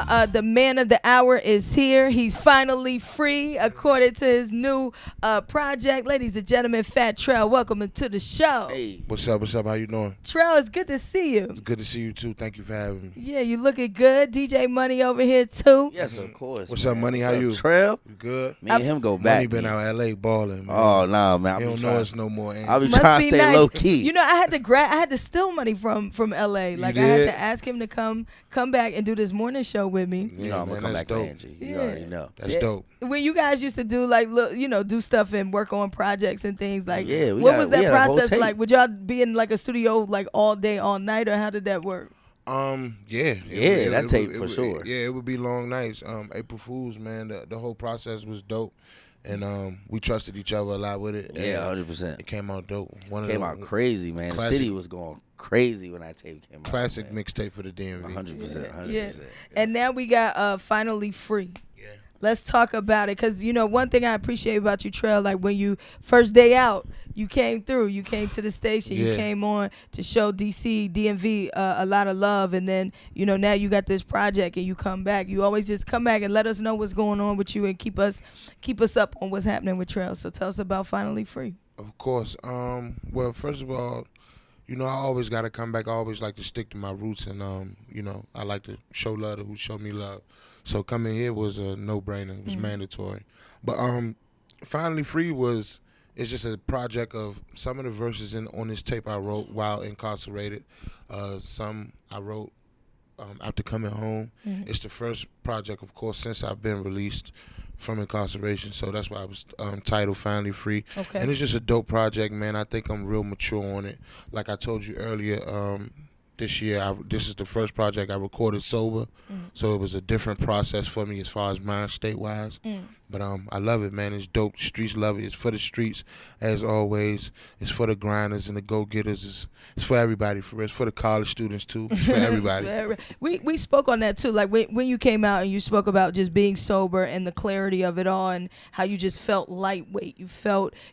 The man of the hour is here. He's finally free, according to his new project. Ladies and gentlemen, Fat Trel, welcome to the show. Hey. What's up? What's up? How you doing? Trel, it's good to see you. It's good to see you too. Thank you for having me. Yeah, you looking good. DJ Money over here too. Yes, of course. What's man. up, Money? What's How up, you? Trel? You good? Me and him go back. Money been out LA balling, man. Oh no, man. He don't know us no more. I be Must trying be to stay nice. low key. You know, I had to steal money from LA. Like I had did? to ask him to come back and do this morning show with me. You know I'm man, gonna come that's back to dope. Angie. You Yeah. already know. That's dope. When you guys used to do like do stuff and work on projects and things like, Yeah, we what got- was we that had a whole process tape. like? Would y'all be in like a studio like all day, all night, or how did that work? Yeah. That tape for sure. Yeah, it would be long nights. April Fools, man. The whole process was dope, and we trusted each other a lot with it. Yeah, and 100%. It came out dope. Came out crazy, man. The classic- city was going crazy when that tape came out. Classic man. mixtape for the DMV. 100%. 100%. Yeah. And now we got Finally Free. Yeah. Let's talk about it, because one thing I appreciate about you, Trel, like when you first day out, you came through, you came to the station, you Yeah. came on to show DMV a lot of love, and then now you got this project and you come back. You always just come back and let us know what's going on with you and keep us up on what's happening with Trel. So tell us about Finally Free. Of course. Well, first of all, I always got to come back. I always like to stick to my roots, and I like to show love to who show me love. So coming here was a no-brainer. It was mandatory. But Finally Free it's just a project of some of the verses on this tape I wrote while incarcerated. Some I wrote after coming home. It's the first project, of course, since I've been released from incarceration, so that's why I was titled Finally Free. Okay. And it's just a dope project, man. I think I'm real mature on it. Like I told you earlier, this year, this is the first project I recorded sober, so it was a different process for me as far as mind state-wise. But I love it, man. It's dope. The streets love it. It's for the streets, as always. It's for the grinders and the go-getters. It's for everybody. It's for the college students, too. It's for everybody. We spoke on that, too. Like, when you came out and you spoke about just being sober and the clarity of it all and how you just felt lightweight.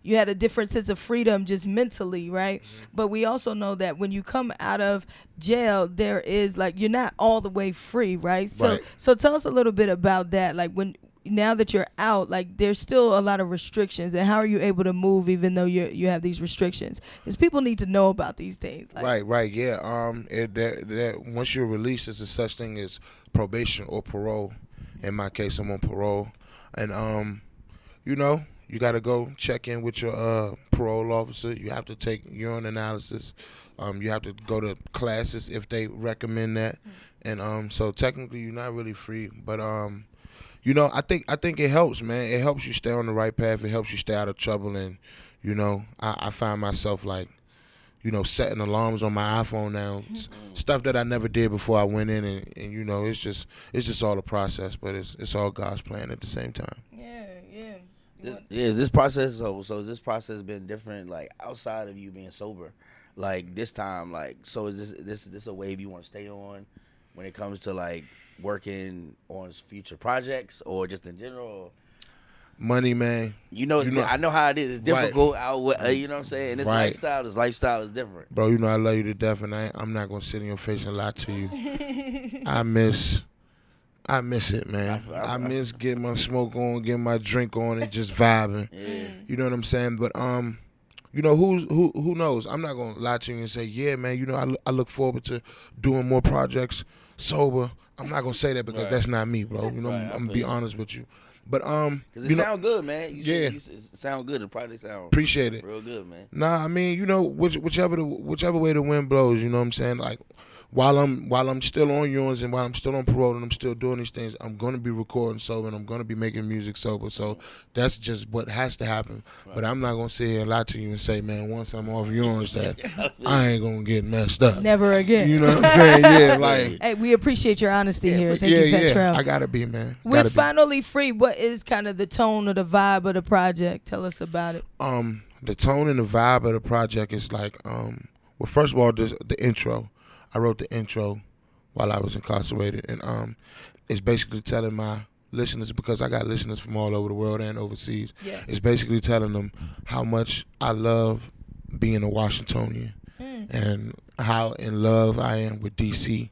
You had a different sense of freedom just mentally, right? But we also know that when you come out of jail, there is, like, you're not all the way free, right? Right. So tell us a little bit about that. Like, now that you're out, like there's still a lot of restrictions, and how are you able to move even though you have these restrictions? Because people need to know about these things. Like, Right, yeah. Once you're released, there's a such thing as probation or parole. In my case, I'm on parole, and you got to go check in with your parole officer. You have to take urine analysis. You have to go to classes if they recommend that, and so technically you're not really free, but I think it helps, man. It helps you stay on the right path. It helps you stay out of trouble. And, I find myself like, setting alarms on my iPhone now. Stuff that I never did before I went in. And it's just all a process, but it's all God's plan at the same time. yeah. Is this process so has this process been different, like outside of you being sober? Like this time, like, so is this a wave you want to stay on when it comes to like working on future projects or just in general? Money, man. I know how it is. It's difficult Right. out. You know what I'm saying? This Right. lifestyle is different. Bro, I love you to death, and I'm not gonna sit in your face and lie to you. I miss it, man. I miss getting my smoke on, getting my drink on, and just vibing. Yeah. You know what I'm saying? But who knows? I'm not gonna lie to you and say, yeah, man. I look forward to doing more projects sober. I'm not gonna say that because that's not me, bro. I'm gonna be honest with you. But Cause it sound good, man. You sound good. It probably sound appreciate it. Real good, man. Nah, I mean, whichever way the wind blows, you know what I'm saying? Like, while I'm still on yours and while I'm still on parole and I'm still doing these things, I'm gonna be recording sober and I'm gonna be making music sober. So that's just what has to happen. Right. But I'm not gonna sit here and lie to you and say, man, once I'm off yours that I ain't gonna get messed up. Never again. You know what I'm saying? Yeah, like. Hey, we appreciate your honesty here. Thank you, Fat Trel. I gotta be, man. We're Finally Free. What is kind of the tone or the vibe of the project? Tell us about it. The tone and the vibe of the project is like, well, first of all, the intro. I wrote the intro while I was incarcerated, and it's basically telling my listeners, because I got listeners from all over the world and overseas. Yeah. It's basically telling them how much I love being a Washingtonian and how in love I am with DC,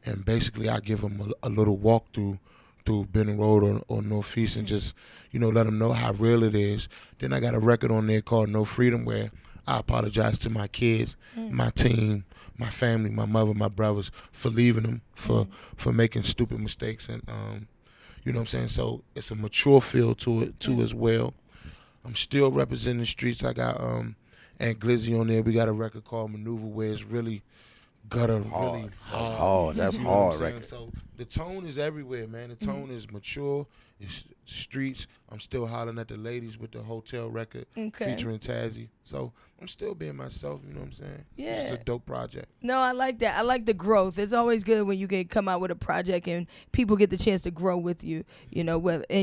and basically I give them a little walkthrough through Benton Road or Northeast, and just, let them know how real it is. Then I got a record on there called No Freedom, where I apologize to my kids, my team, my family, my mother, my brothers, for leaving them, for making stupid mistakes. And you know what I'm saying? So it's a mature feel to it too as well. I'm still representing the streets. I got Aunt Glizzy on there. We got a record called Maneuver, where it's really really hard. That's You know what I'm hard saying? record. So the tone is everywhere, man. The tone is mature. It's streets. I'm still hollering at the ladies with the Hotel record featuring Tazzy. So I'm still being myself, you know what I'm saying? Yeah. It's a dope project. No, I like that. I like the growth. It's always good when you can come out with a project and people get the chance to grow with you, in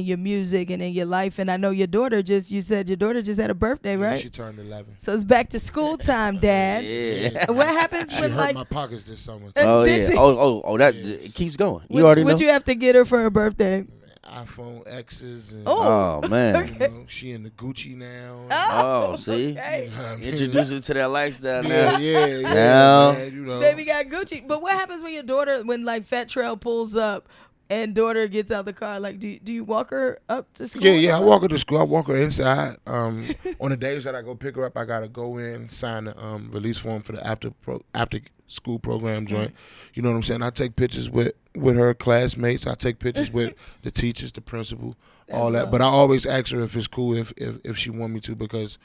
your music and in your life. And I know your daughter you said your daughter just had a birthday, right? Yeah, she turned 11. So it's back to school time, Dad. Yeah. What happens She when hurt my pockets this summer. Oh Did yeah. she? That it keeps going. You already know. What you have to get her for her birthday? iPhone X's. And, Oh man. She in the Gucci now. Oh, see, Okay. introduce her to that lifestyle now. Yeah. Now. Man, Baby got Gucci. But what happens when your daughter, when like Fat Trel pulls up and daughter gets out the car? Like, do you walk her up to school? Yeah. I walk her to school. I walk her inside. On the days that I go pick her up, I gotta go in, sign the release form for the after school program joint. You know what I'm saying? I take pictures with her classmates. I take pictures with the teachers, the principal, all that. But I always ask her if it's cool, if she want me to, because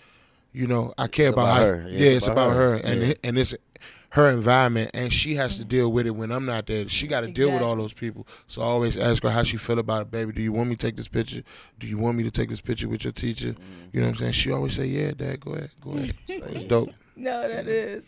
I care about her. Yeah, it's about her, and it's her environment, and she has to deal with it when I'm not there. She got to deal with all those people. So I always ask her how she feel about it. Baby, do you want me to take this picture? Do you want me to take this picture with your teacher? You know what I'm saying? She always say, yeah, Dad, go ahead. So it's dope. No,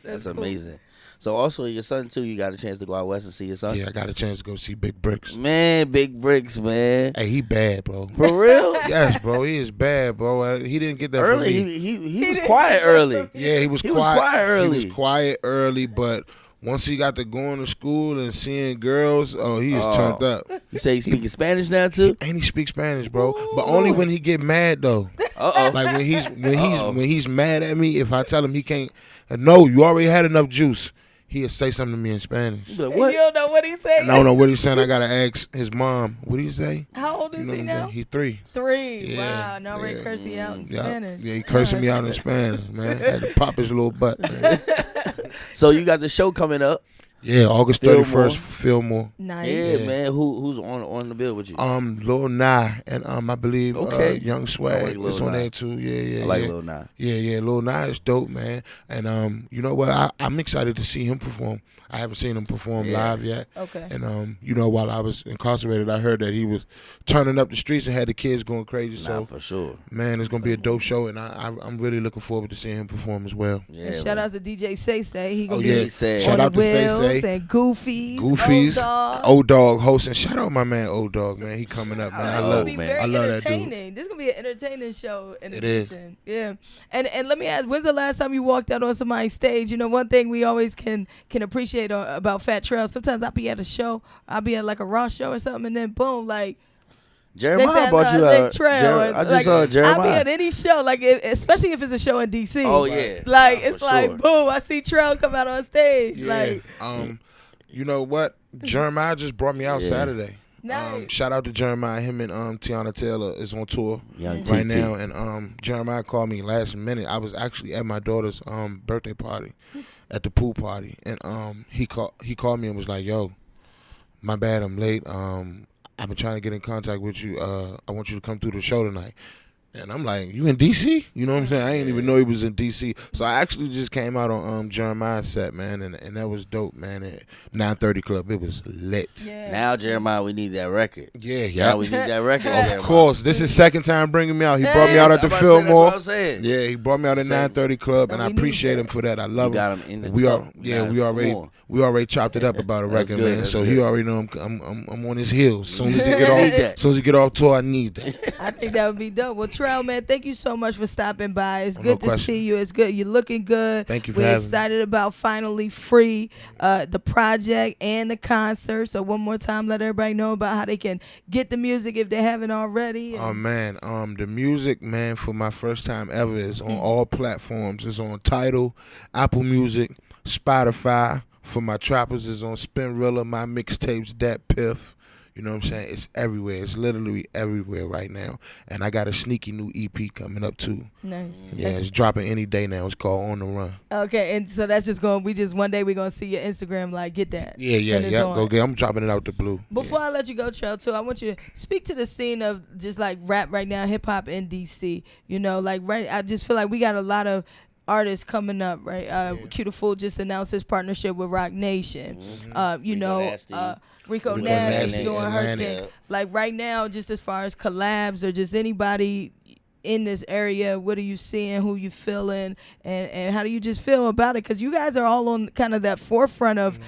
that's cool. Amazing. So also your son too, you got a chance to go out west and see your son? Yeah, I got a chance to go see Big Bricks. Man, Big Bricks, man. Hey, he bad, bro. For real? Yes, bro. He is bad, bro. He didn't get that Early, from me. he was quiet early. Yeah, he was quiet. He was quiet early. He was quiet early, but once he got to going to school and seeing girls, he is turned up. You say he's speaking Spanish now too? And he speaks Spanish, bro. But only when he get mad though. Like when he's mad at me, if I tell him he can't, no, you already had enough juice, he'll say something to me in Spanish. Like, what? You don't know what he's saying? I don't know what he's saying. I gotta ask his mom. What do you say? How old is he now? He's 3. 3. Yeah, Wow. Now already cursing you out in Spanish. Yeah, he cursing me out in Spanish, man. Had to pop his little butt, man. So you got the show coming up. Yeah, August 31st, Fillmore. Nice. Yeah, man. Who's on the bill with you? Lil Nye and I believe Young Swag is on there too. Yeah. I like Lil Nye. Yeah, Lil Nye is dope, man. And you know what? I'm excited to see him perform. I haven't seen him perform live yet. Okay. And while I was incarcerated, I heard that he was turning up the streets and had the kids going crazy. So for sure, man, it's gonna be a dope show, and I'm really looking forward to seeing him perform as well. Yeah. And shout out to DJ Say He gonna yeah. be Shout out to Say and Goofies, Old Dog hosting. Shout out my man Old Dog, man. He coming up, man. I love that dude. This is gonna be an entertaining show. It is. Yeah. And let me ask, when's the last time you walked out on somebody's stage? One thing we always can appreciate about Fat Trel. Sometimes I'll be at a show, I'll be at like a Raw show or something, and then boom, like Jeremiah brought you out. I just saw Jeremiah. I'll be at any show, like especially if it's a show in DC. Oh yeah. Like it's like boom, I see Trel come out on stage. Yeah. Like you know what? Jeremiah just brought me out Saturday. Nice. Shout out to Jeremiah. Him and Tiana Taylor is on tour right now, and Jeremiah called me last minute. I was actually at my daughter's birthday party, at the pool party, and he called me and was like, "Yo, my bad, I'm late. I've been trying to get in contact with you. I want you to come through the show tonight." And I'm like, "You in DC?" You know what I'm saying? I didn't even know he was in DC. So I actually just came out on Jeremiah's set, man, and that was dope, man. At 930 Club, it was lit. Yeah. Now, Jeremiah, we need that record. Yeah. Now we need that record. Of course. This is second time bringing me out. He brought me out at the Fillmore. Yeah, he brought me out at 930 Club, and I appreciate him for that. I love him. Got him in the we already chopped it up about a record, man. So he already know I'm on his heels. As soon as he get off tour, I need that. I think that would be dope. Well, Trel, man, thank you so much for stopping by. It's good to see you. It's good. You're looking good. Thank you for having me. We're excited about finally Free, the project and the concert. So one more time, let everybody know about how they can get the music if they haven't already. Oh man, the music, man, for my first time ever is on all platforms. It's on Tidal, Apple Music, Spotify, for my trappers is on Spinrilla. My mixtapes, that piff. You know what I'm saying? It's everywhere. It's literally everywhere right now. And I got a sneaky new EP coming up too. Nice. Yeah, it's dropping any day now. It's called On the Run. Okay, and so that's just going. One day we're gonna see your Instagram like get that. Yeah. Go get. I'm dropping it out the blue. Before I let you go, Trel, too, I want you to speak to the scene of just like rap right now, hip hop in DC. You know, like I just feel like we got a lot of artists coming up, right? Q the Fool just announced his partnership with Rock Nation. Rico Nasty's doing her thing. Like right now, just as far as collabs or just anybody in this area, what are you seeing, who you feeling, and how do you just feel about it? Because you guys are all on kind of that forefront of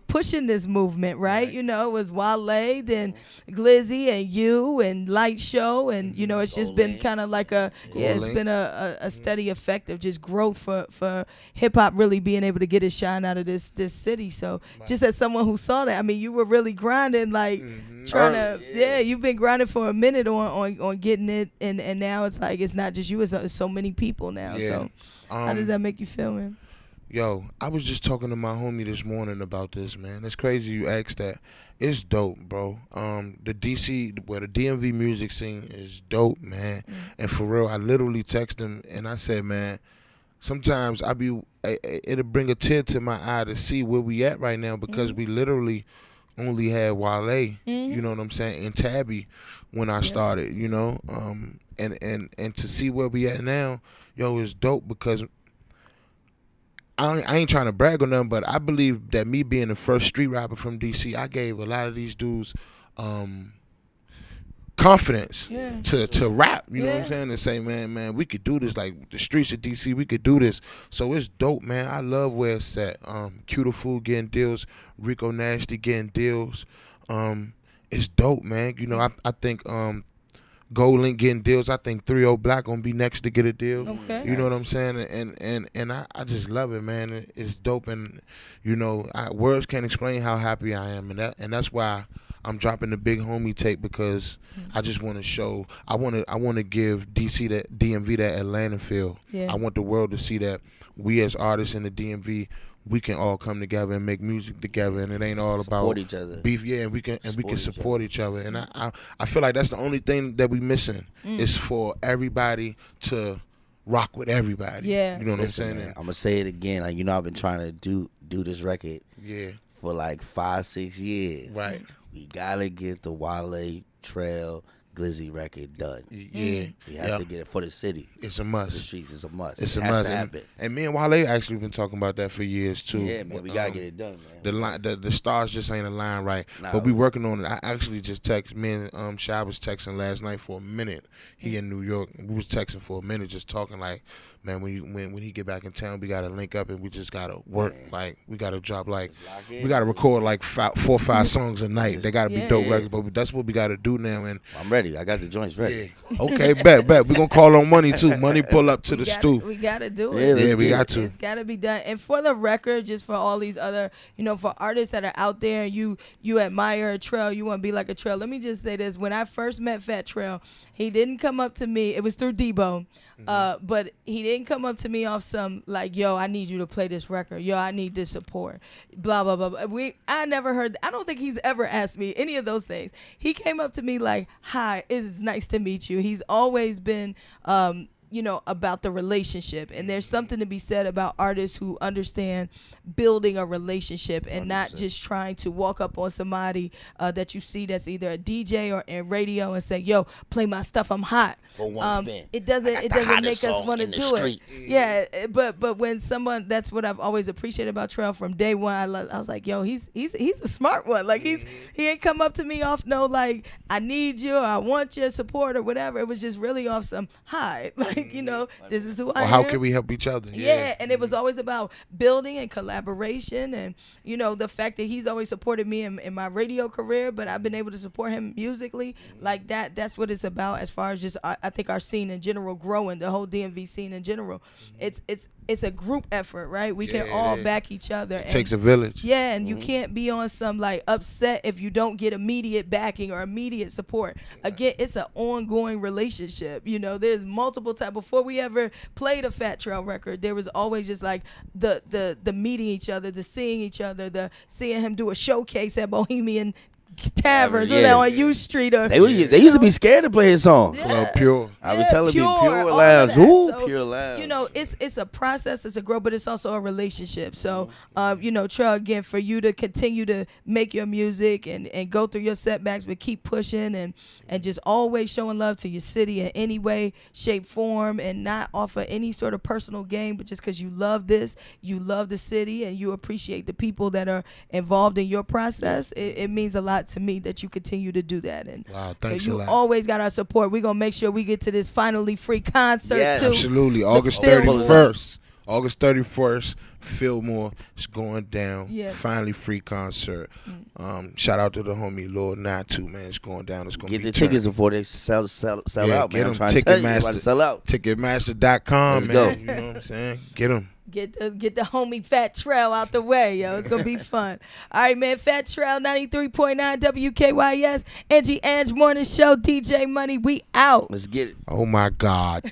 pushing this movement, right? You know, it was Wale, then Glizzy, and you, and Light Show, and you know, it's just been kind of like it's been a steady effect of just growth for hip hop really being able to get its shine out of this city. So just as someone who saw that, I mean, you were really grinding, like trying to, you've been grinding for a minute on getting it, and now it's like it's not just you, it's so many people now. So how does that make you feel, man? Yo, I was just talking to my homie this morning about this, man. It's crazy you asked that. It's dope, bro. The DC, the DMV music scene is dope, man. And for real, I literally texted him and I said, man, sometimes it'll bring a tear to my eye to see where we at right now, because we literally only had Wale, you know what I'm saying, and Tabby when I started, you know, and to see where we at now, yo, is dope, because I ain't trying to brag on them, but I believe that me being the first street rapper from DC, I gave a lot of these dudes confidence to rap, you know what I'm saying, and say, man, we could do this, like the streets of DC, we could do this. So it's dope, man. I love where it's at. Q the Fool getting deals, Rico Nasty getting deals. It's dope, man. You know, I think Gold Link getting deals. I think 3-0 Black gonna be next to get a deal. Okay. You know what I'm saying? And I just love it, man. It's dope, and you know, words can't explain how happy I am, and that's why I'm dropping the Big Homie tape, because I just want to show. I want to give DC that DMV that Atlanta feel. Yeah. I want the world to see that we as artists in the DMV, we can all come together and make music together, and it ain't all about each other. Beef. Yeah, and we can support each other. And I feel like that's the only thing that we missing is for everybody to rock with everybody. Yeah, you know what I'm saying. Man, I'm gonna say it again. Like, you know, I've been trying to do this record. For like 5-6 years. Right. We gotta get the Wale, Trel, Glizzy record done. Yeah. We have to get it for the city. It's a must. The streets is a must. It's it a has must. To happen. And me and Wale actually been talking about that for years too. Yeah, man, we gotta get it done, man. The stars just ain't aligned right. But we working on it. I actually just texted, me and Shy was texting last night for a minute. He in New York. We was texting for a minute, just talking like, man, when he get back in town, we gotta link up and we just gotta work. Man. Like, we gotta drop we gotta record like 4 or 5 songs a night. They gotta be dope records, but that's what we gotta do now. And I'm ready. I got the joints ready. Yeah. Okay, bet. We gonna call on Money too. Money pull up to the stoop. We gotta do it. Yeah, we got to. It's gotta be done. And for the record, just for all these other, you know, for artists that are out there, you admire a Trel, you want to be like a Trel. Let me just say this: when I first met Fat Trel, he didn't come up to me. It was through Debo. But he didn't come up to me off some like, yo, I need you to play this record. Yo, I need this support. Blah, blah, blah. I never heard, I don't think he's ever asked me any of those things. He came up to me like, hi, it is nice to meet you. He's always been, you know, about the relationship. And there's something to be said about artists who understand building a relationship and 100%. Not just trying to walk up on somebody that you see that's either a DJ or in radio and say, yo, play my stuff, I'm hot. For one spin. It doesn't make us want to do it. Yeah, but when someone, that's what I've always appreciated about Trel from day one. I was like, yo, he's a smart one. Like he ain't come up to me off no like, I need you or I want your support or whatever. It was just really off some hi, like, you know, this is who I am. How can we help each other? Yeah, and it was always about building and collaboration, and you know, the fact that he's always supported me in my radio career, but I've been able to support him musically. Like that's what it's about as far as just I think our scene in general growing, the whole DMV scene in general. It's it's a group effort, right? We can Yeah, all yeah. back each other. It takes a village. Yeah, and you can't be on some like upset if you don't get immediate backing or immediate support. Again, it's an ongoing relationship. You know, there's multiple times before we ever played a Fat Trel record. There was always just like the meeting each other, the seeing each other, the seeing him do a showcase at Bohemian Taverns, Yeah. on U Street, or They used to be scared to play his song. Club Pure. I was telling you, Pure all Lounge. of that. Ooh, So, Pure Lounge. You know, it's a process, it's a growth, but it's also a relationship. So, you know, Trel, again, for you to continue to make your music and go through your setbacks, but keep pushing and just always showing love to your city in any way, shape, form, and not offer any sort of personal gain, but just because you love this, you love the city, and you appreciate the people that are involved in your process. It means a lot to me that you continue to do that. And Wow, thanks so you a lot. always got our support. We're going to make sure we get to this finally free concert, Yes. too. Absolutely. August Fillmore. 31st. August 31st, Fillmore is going down. Yeah. Finally free concert. Shout out to the homie Lord Natu, man. It's going down. It's going to Get be the tickets turned. before they sell Yeah, out, get man. I'm them. trying to tell you, about to sell out. Ticketmaster.com, Let's man. go. You know what I'm saying? Get them. Get the homie Fat Trel out the way, yo. It's gonna be fun. All right, man. Fat Trel, 93.9 WKYS, Angie Ange Morning Show, DJ Money. We out. Let's get it. Oh, my God.